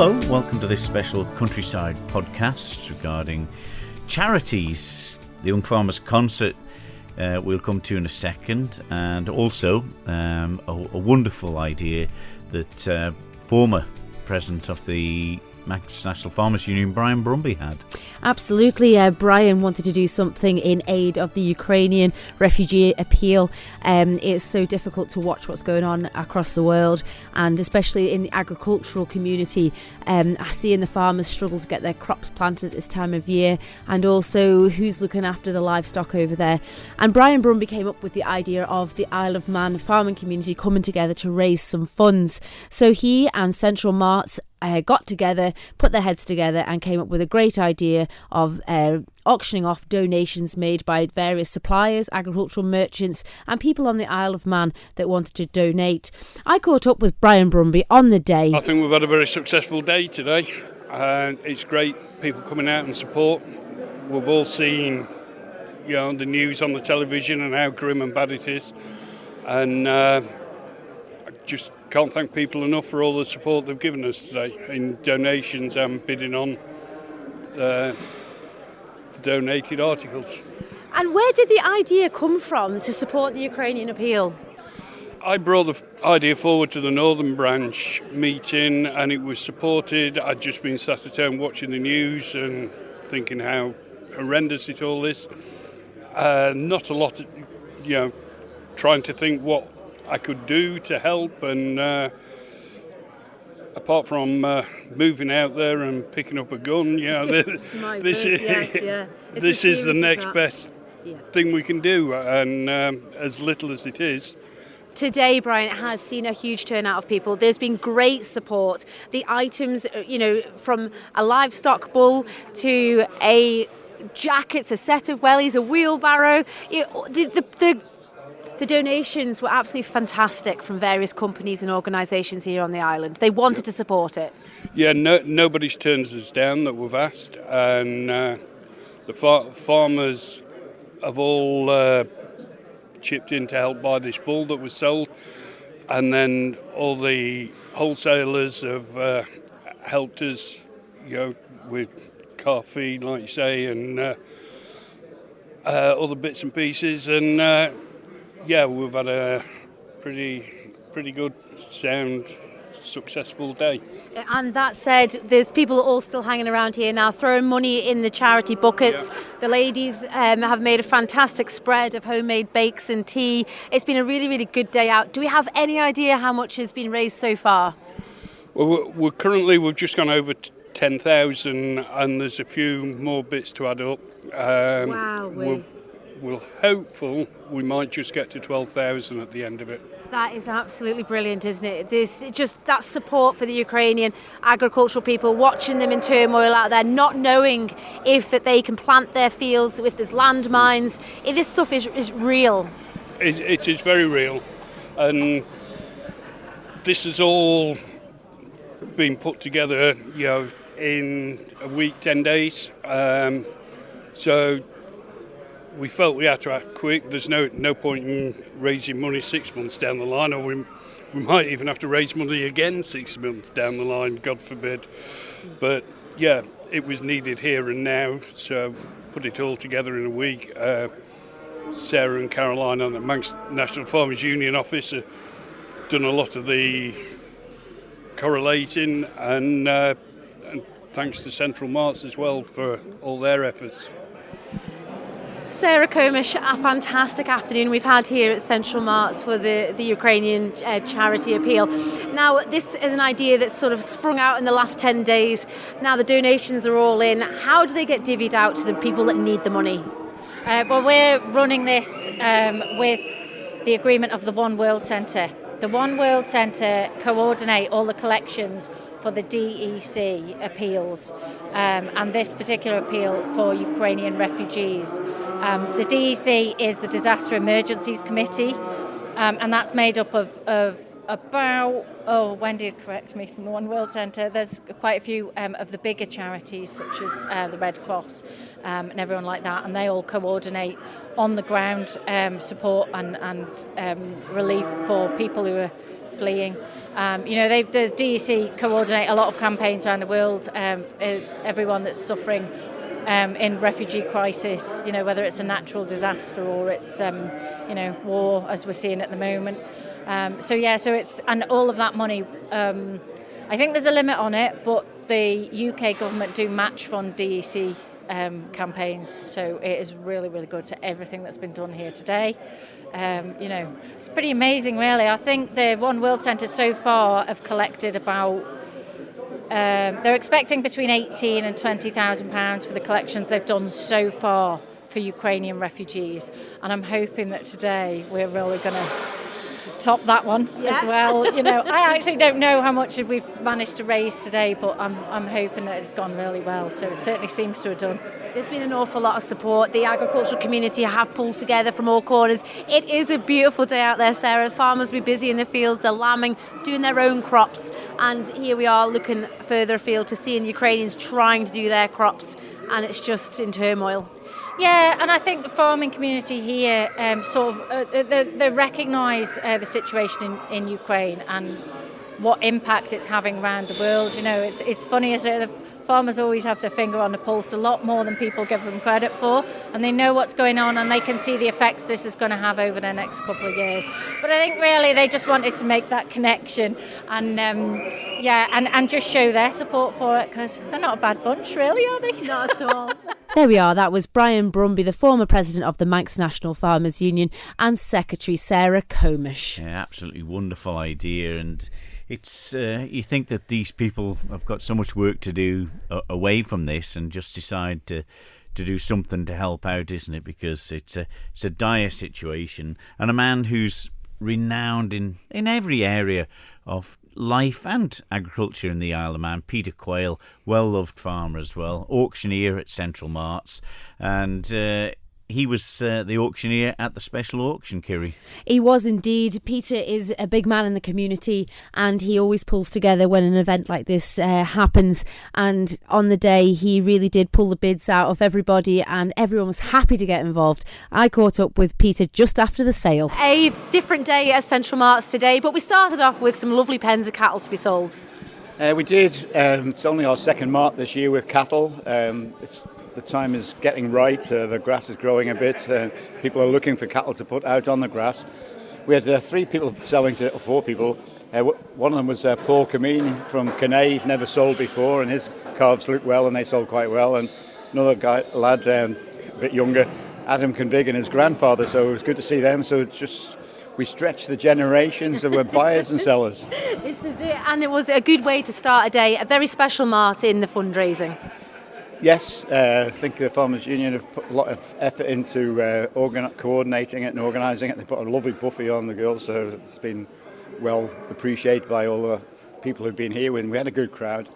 Hello, welcome to this special Countryside podcast regarding charities. The Young Farmers Concert we'll come to in a second, and also a wonderful idea that former president of the Manchester National Farmers Union, Brian Brumby, had. Absolutely. Brian wanted to do something in aid of the Ukrainian refugee appeal. It's so difficult to watch what's going on across the world, and especially in the agricultural community. Seeing the farmers struggle to get their crops planted at this time of year, and also who's looking after the livestock over there. And Brian Brumby came up with the idea of the Isle of Man farming community coming together to raise some funds. So he and Central Marts got together, put their heads together, and came up with a great idea of auctioning off donations made by various suppliers, agricultural merchants, and people on the Isle of Man that wanted to donate. I caught up with Brian Brumby on the day. I think we've had a very successful day today. It's great, people coming out and support. We've all seen, the news on the television and how grim and bad it is, and I just can't thank people enough for all the support they've given us today in donations and bidding on the donated articles. And where did the idea come from to support the Ukrainian appeal? I brought the idea forward to the Northern Branch meeting, and it was supported. I'd just been sat at home watching the news and thinking how horrendous it all is. Not a lot, trying to think what I could do to help, and apart from moving out there and picking up a gun, this is the next best thing we can do, and as little as it is. Today, Brian, has seen a huge turnout of people. There's been great support. The items, from a livestock bull to a jacket, a set of wellies, a wheelbarrow, the donations were absolutely fantastic from various companies and organisations here on the island. They wanted to support it. Yeah, nobody's turned us down that we've asked, and the farmers have all chipped in to help buy this bull that was sold, and then all the wholesalers have helped us, with car feed, like you say, and other bits and pieces, and we've had a pretty good, sound, successful day. And that said, there's people all still hanging around here now, throwing money in the charity buckets. Yeah. The ladies have made a fantastic spread of homemade bakes and tea. It's been a really, really good day out. Do we have any idea how much has been raised so far? Well, we've just gone over 10,000, and there's a few more bits to add up. Wow. We're hopeful we might just get to 12,000 at the end of it. That is absolutely brilliant, isn't it? There's just that support for the Ukrainian agricultural people, watching them in turmoil out there, not knowing if that they can plant their fields, if there's landmines. This stuff is real. It is very real, and this has all been put together, in a week, 10 days. So we felt we had to act quick. There's no point in raising money 6 months down the line, or we might even have to raise money again 6 months down the line, God forbid. But it was needed here and now, so put it all together in a week. Sarah and Caroline on the Manchester National Farmers Union office have done a lot of the correlating, and thanks to Central Marts as well for all their efforts. Sarah Comish, a fantastic afternoon we've had here at Central Marts for the Ukrainian charity appeal. Now, this is an idea that's sort of sprung out in the last 10 days. Now the donations are all in. How do they get divvied out to the people that need the money? Well, we're running this with the agreement of the One World Centre. The One World Centre coordinate all the collections for the DEC appeals, and this particular appeal for Ukrainian refugees. The DEC is the Disaster Emergencies Committee, and that's made up of Wendy had corrected me from the One World Centre, there's quite a few of the bigger charities such as the Red Cross and everyone like that, and they all coordinate on the ground support and relief for people who are fleeing. The DEC coordinate a lot of campaigns around the world, everyone that's suffering in refugee crisis, whether it's a natural disaster or it's war as we're seeing at the moment. So it's, and all of that money, I think there's a limit on it, but the UK government do match fund DEC campaigns, so it is really, really good to everything that's been done here today. It's pretty amazing, really. I think the One World Centre so far have collected about, they're expecting between £18,000 and £20,000 for the collections they've done so far for Ukrainian refugees, and I'm hoping that today we're really going to top that one as well. I actually don't know how much we've managed to raise today, but I'm hoping that it's gone really well. So it certainly seems to have done. There's been an awful lot of support. The agricultural community have pulled together from all corners. It is a beautiful day out there, Sarah. Farmers will be busy in the fields, they're lambing, doing their own crops. And here we are looking further afield to seeing Ukrainians trying to do their crops, and it's just in turmoil. Yeah, and I think the farming community here they recognise the situation in Ukraine and what impact it's having around the world. It's funny, isn't it? The farmers always have their finger on the pulse a lot more than people give them credit for, and they know what's going on and they can see the effects this is going to have over the next couple of years. But I think really they just wanted to make that connection and and just show their support for it, because they're not a bad bunch, really, are they? Not at all. There we are. That was Brian Brumby, the former president of the Manx National Farmers Union, and Secretary Sarah Comish. Yeah, absolutely wonderful idea. And it's you think that these people have got so much work to do away from this, and just decide to do something to help out, isn't it? Because it's a dire situation, and a man who's renowned in every area of life and agriculture in the Isle of Man, Peter Quayle, well-loved farmer as well, auctioneer at Central Marts, and he was the auctioneer at the special auction, Kirree. He was indeed. Peter is a big man in the community, and he always pulls together when an event like this happens. And on the day, he really did pull the bids out of everybody, and everyone was happy to get involved. I caught up with Peter just after the sale. A different day at Central Marts today, but we started off with some lovely pens of cattle to be sold. We did. It's only our second mart this year with cattle. The time is getting right. The grass is growing a bit. People are looking for cattle to put out on the grass. We had 4 people selling to, or 4 people. One of them was Paul Cameen from Kirree. He's never sold before, and his calves looked well, and they sold quite well. And another lad, a bit younger, Adam Convig, and his grandfather. So it was good to see them. So it's just, we stretched the generations of buyers and sellers. This is it, and it was a good way to start a day. A very special mart in the fundraising. Yes, I think the Farmers Union have put a lot of effort into coordinating it and organising it. They put a lovely buffet on the girls, so it's been well appreciated by all the people who've been here. We had a good crowd.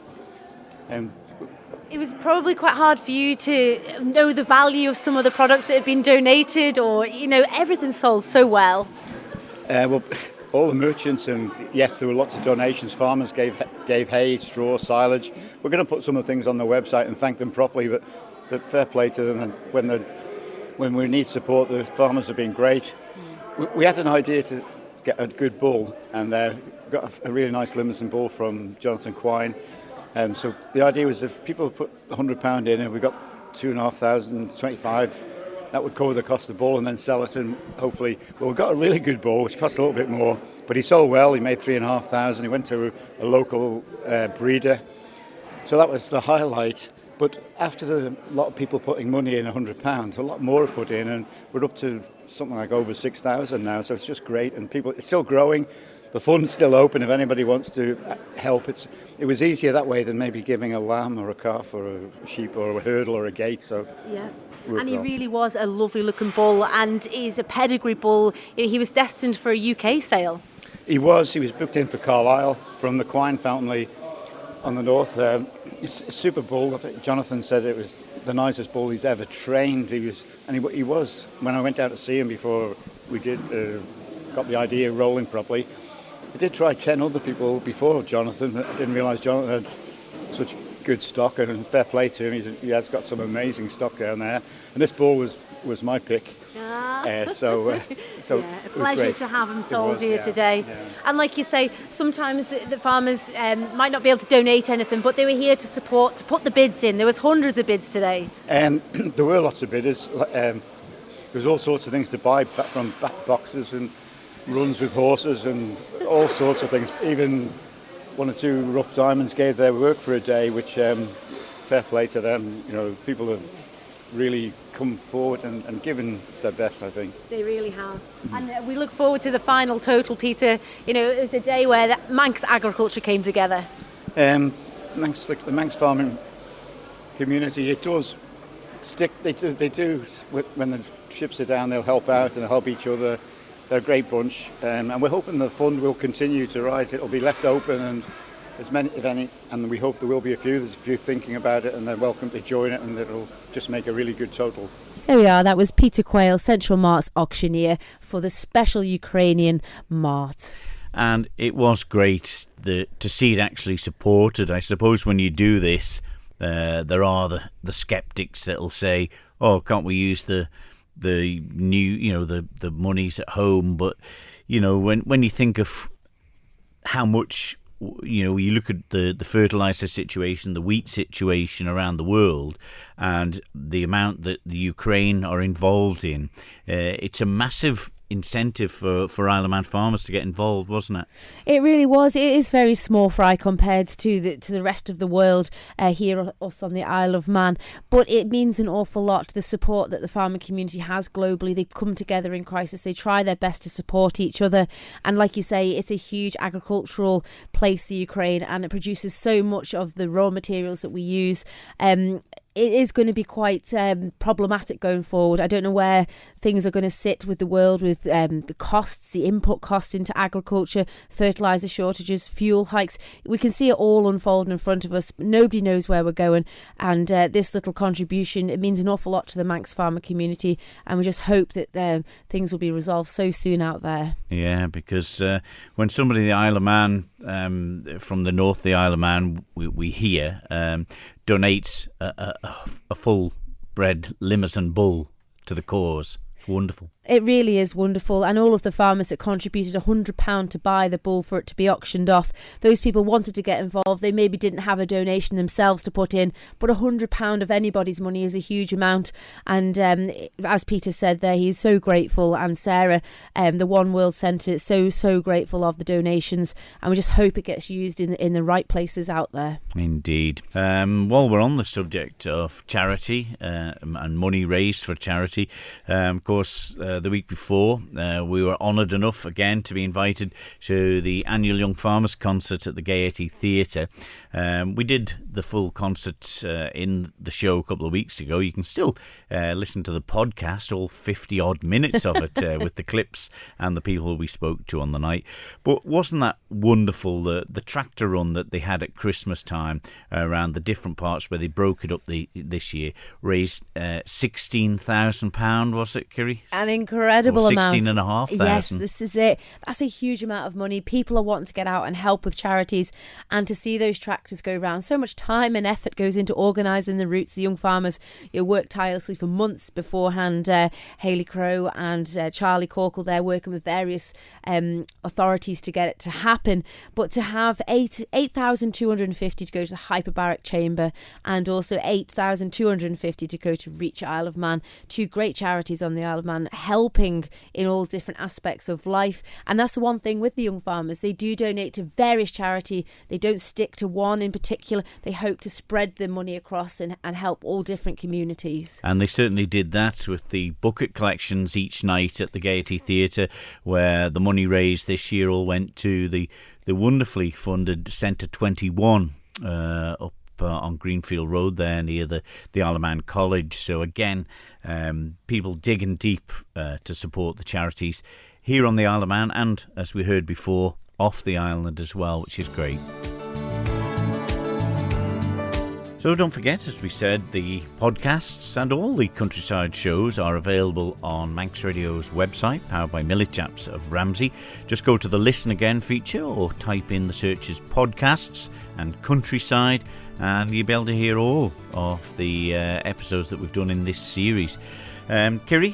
It was probably quite hard for you to know the value of some of the products that had been donated, or, everything sold so well. All the merchants, and yes, there were lots of donations. Farmers gave hay, straw, silage. We're going to put some of the things on the website and thank them properly, but fair play to them. And when we need support, the farmers have been great. We had an idea to get a good bull, and got a really nice Limousin bull from Jonathan Quine. So the idea was, if people put £100 in, and we got 2,500, 25, that would cover the cost of the bull, and then sell it, and hopefully, we got a really good bull, which cost a little bit more, but he sold well. He made 3,500. He went to a local breeder, so that was the highlight. But after a lot of people putting money in, £100, a lot more are put in, and we're up to something like over 6,000 now. So it's just great, and it's still growing. The fund's still open if anybody wants to help. It was easier that way than maybe giving a lamb or a calf or a sheep or a hurdle or a gate. So yeah. And he really was a lovely looking bull, and is a pedigree bull. He was destined for a UK sale. He was booked in for Carlisle from the Quine family on the north. It's a super bull. I think Jonathan said it was the nicest bull he's ever trained. He was when I went out to see him before we got the idea rolling properly. I did try 10 other people before Jonathan. I didn't realise Jonathan had such good stock, and fair play to him. He has got some amazing stock down there. And this bull was my pick. So a pleasure to have them sold here today. Yeah. And like you say, sometimes the farmers might not be able to donate anything, but they were here to support, to put the bids in. There was hundreds of bids today. There were lots of bidders. There was all sorts of things to buy, from back boxes and runs with horses and all sorts of things. Even one or two rough diamonds gave their work for a day, which fair play to them. People have really come forward and given their best, I think. They really have. And we look forward to the final total, Peter. It was a day where the Manx agriculture came together. The Manx farming community, it does stick. They do. When the ships are down, they'll help out and they'll help each other. They're a great bunch, and we're hoping the fund will continue to rise. It'll be left open, and as many, if any, and we hope there will be a few. There's a few thinking about it, and they're welcome to join it, and it'll just make a really good total. There we are. That was Peter Quayle, Central Marts auctioneer for the special Ukrainian Mart. And it was great to see it actually supported. I suppose when you do this, there are the sceptics that'll say, "Oh, can't we use the new, the monies at home?" But when you think of how much, you look at the fertilizer situation, the wheat situation around the world, and the amount that the Ukraine are involved in, it's a massive incentive for Isle of Man farmers to get involved, wasn't it? It really was. It is very small fry compared to the rest of the world here, us on the Isle of Man, but it means an awful lot, the support that the farming community has globally. They come together in crisis, they try their best to support each other, and like you say, it's a huge agricultural place, the Ukraine, and it produces so much of the raw materials that we use. It is going to be quite problematic going forward. I don't know where things are going to sit with the world, with the costs, the input costs into agriculture, fertiliser shortages, fuel hikes. We can see it all unfold in front of us. Nobody knows where we're going. And this little contribution, it means an awful lot to the Manx farmer community. And we just hope that things will be resolved so soon out there. Yeah, because when somebody in the Isle of Man, from the north of the Isle of Man, we hear, donates a full-bred Limousin bull to the cause. It's wonderful. It really is wonderful, and all of the farmers that contributed £100 to buy the bull for it to be auctioned off, those people wanted to get involved. They maybe didn't have a donation themselves to put in, but £100 of anybody's money is a huge amount. And as Peter said there, he's so grateful, and Sarah, the One World Centre, is so grateful of the donations, and we just hope it gets used in the right places out there. Indeed. While we're on the subject of charity and money raised for charity, of course, the week before, we were honoured enough again to be invited to the annual Young Farmers Concert at the Gaiety Theatre. We did the full concert in the show a couple of weeks ago. You can still listen to the podcast, all 50 odd minutes of it, with the clips and the people we spoke to on the night. But wasn't that wonderful, the tractor run that they had at Christmas time around the different parts where they broke it up this year, raised £16,000, was it, Kirree? An incredible amount. 16,500. Yes, this is it. That's a huge amount of money. People are wanting to get out and help with charities, and to see those tractors go round. So much time and effort goes into organising the routes. The young farmers work tirelessly for months beforehand. Hayley Crowe and Charlie Corkle there working with various authorities to get it to happen. But to have 8,250 to go to the hyperbaric chamber, and also 8,250 to go to Reach Isle of Man, two great charities on the Isle of Man, helping in all different aspects of life. And that's the one thing with the young farmers, they do donate to various charity. They don't stick to one in particular. They hope to spread the money across and help all different communities. And they certainly did that with the bucket collections each night at the Gaiety Theatre, where the money raised this year all went to the wonderfully funded Centre 21 up on Greenfield Road there near the Isle of Man College. So again, people digging deep to support the charities here on the Isle of Man, and as we heard before, off the island as well, which is great. So don't forget, as we said, the podcasts and all the countryside shows are available on Manx Radio's website, powered by Millet Chaps of Ramsey. Just go to the Listen Again feature or type in the searches podcasts and countryside, and you'll be able to hear all of the episodes that we've done in this series. Kirree,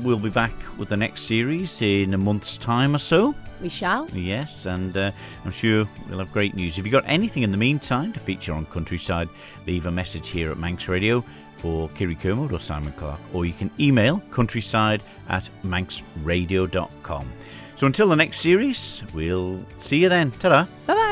we'll be back with the next series in a month's time or so. We shall. Yes, and I'm sure we'll have great news. If you've got anything in the meantime to feature on Countryside, leave a message here at Manx Radio for Kirree Kermode or Simon Clark, or you can email countryside@manxradio.com. So until the next series, we'll see you then. Ta-da! Bye-bye.